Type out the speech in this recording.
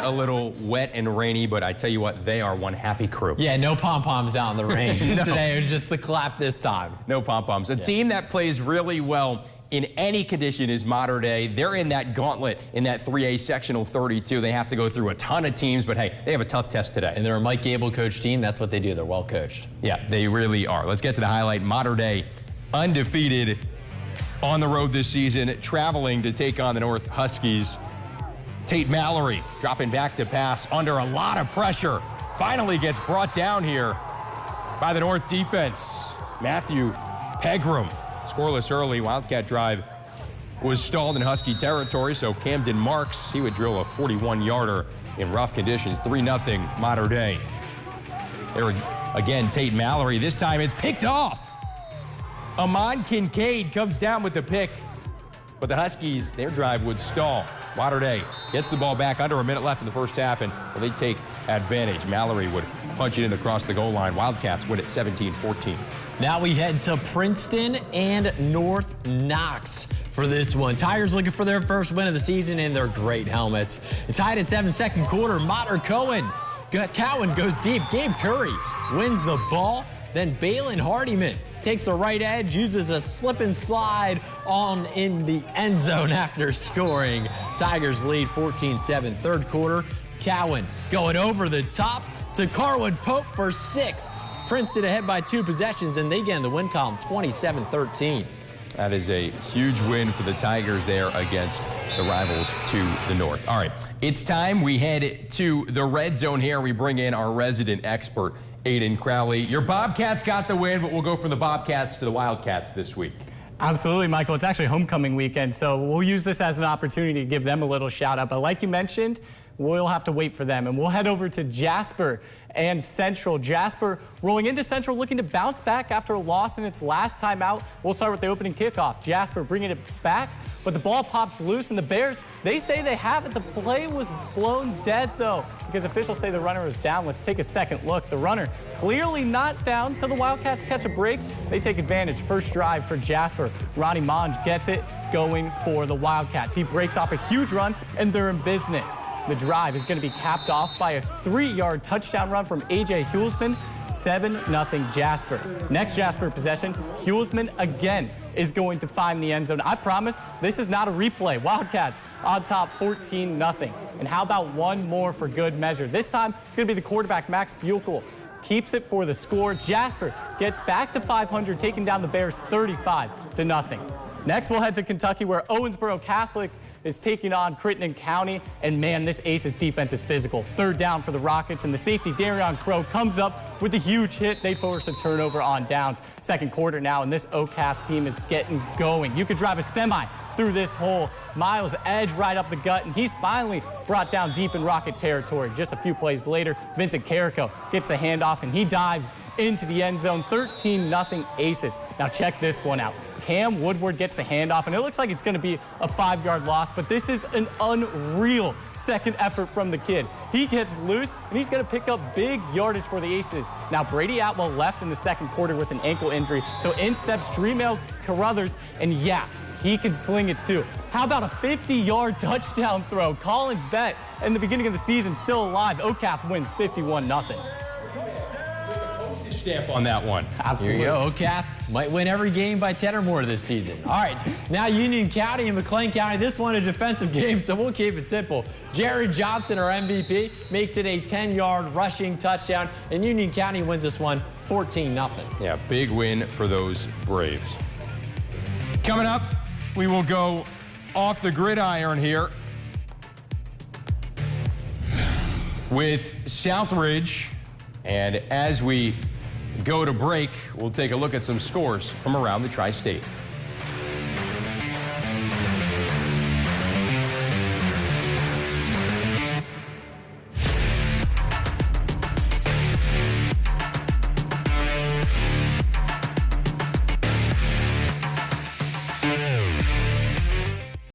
a little wet and rainy, but I tell you what, they are one happy crew. Yeah, no pom-poms out in the rain No. today. It was just the clap this time. No pom-poms. A team that plays really well in any condition is Mater Dei. They're in that gauntlet in that 3A sectional 32. They have to go through a ton of teams, but hey, they have a tough test today. And they're a Mike Gable coach team. That's what they do. They're well coached. Yeah, they really are. Let's get to the highlight. Mater Dei undefeated on the road this season, traveling to take on the North Huskies. Tate Mallory dropping back to pass under a lot of pressure. Finally gets brought down here by the North defense. Matthew Pegram, scoreless early. Wildcat drive was stalled in Husky territory, so Camden Marks, he would drill a 41-yarder in rough conditions. 3-0 Mater Dei. There again, Tate Mallory. This time it's picked off. Amon Kincaid comes down with the pick, but the Huskies, their drive would stall. Mater Dei gets the ball back under a minute left in the first half, and they take advantage. Mallory would punch it in across the goal line. Wildcats win at 17-14. Now we head to Princeton and North Knox for this one. Tigers looking for their first win of the season in their great helmets. Tied at 7 second quarter. Mater Cowan goes deep. Gabe Curry wins the ball. Then Balin Hardiman takes the right edge, uses a slip and slide on in the end zone after scoring. Tigers lead 14-7. Third quarter, Cowan going over the top to Carwood Pope for 6. Princeton ahead by 2 possessions, and they get in the win column 27-13. That is a huge win for the Tigers there against the rivals to the north. All right, it's time we head to the red zone here. We bring in our resident expert, Aiden Crowley. Your Bobcats got the win, but we'll go from the Bobcats to the Wildcats this week. Absolutely, Michael. It's actually homecoming weekend, so we'll use this as an opportunity to give them a little shout out. But like you mentioned, we'll have to wait for them, and we'll head over to Jasper and Central. Jasper rolling into Central, looking to bounce back after a loss in its last time out. We'll start with the opening kickoff. Jasper bringing it back, but the ball pops loose, and the Bears, they say they have it. The play was blown dead, though, because officials say the runner was down. Let's take a second look. The runner clearly not down, so the Wildcats catch a break. They take advantage. First drive for Jasper. Ronnie Monge gets it going for the Wildcats. He breaks off a huge run, and they're in business. The drive is going to be capped off by a 3-yard touchdown run from A.J. Hulsman. 7-0 Jasper. Next Jasper possession, Hulsman again is going to find the end zone. I promise this is not a replay. Wildcats on top 14-0. And how about one more for good measure? This time it's going to be the quarterback, Max Buechel. Keeps it for the score. Jasper gets back to 500, taking down the Bears 35-0. Next, we'll head to Kentucky, where Owensboro Catholic is taking on Crittenden County, and man, this Aces defense is physical. Third down for the Rockets, and the safety Darion Crow comes up with a huge hit. They force a turnover on downs. Second quarter now, and this OCAF team is getting going. You could drive a semi through this hole. Miles edge right up the gut, and he's finally brought down deep in Rocket territory. Just a few plays later, Vincent Carrico gets the handoff, and he dives into the end zone. 13-0 Aces. Now check this one out. Cam Woodward gets the handoff, and it looks like it's going to be a 5-yard loss, but this is an unreal second effort from the kid. He gets loose, and he's going to pick up big yardage for the Aces. Now, Brady Atwell left in the second quarter with an ankle injury, so in steps Dremel Carruthers, and yeah, he can sling it too. How about a 50-yard touchdown throw? Collins Bet in the beginning of the season still alive. OCAF wins 51-0. Stamp on that one. Absolutely. Here you go. OCAF might win every game by 10 or more this season. All right, now Union County and McLean County. This one a defensive game, so we'll keep it simple. Jared Johnson, our MVP, makes it a 10-yard rushing touchdown, and Union County wins this one 14-0. Yeah, big win for those Braves. Coming up, we will go off the gridiron here with Southridge, and as we go to break, we'll take a look at some scores from around the Tri-State.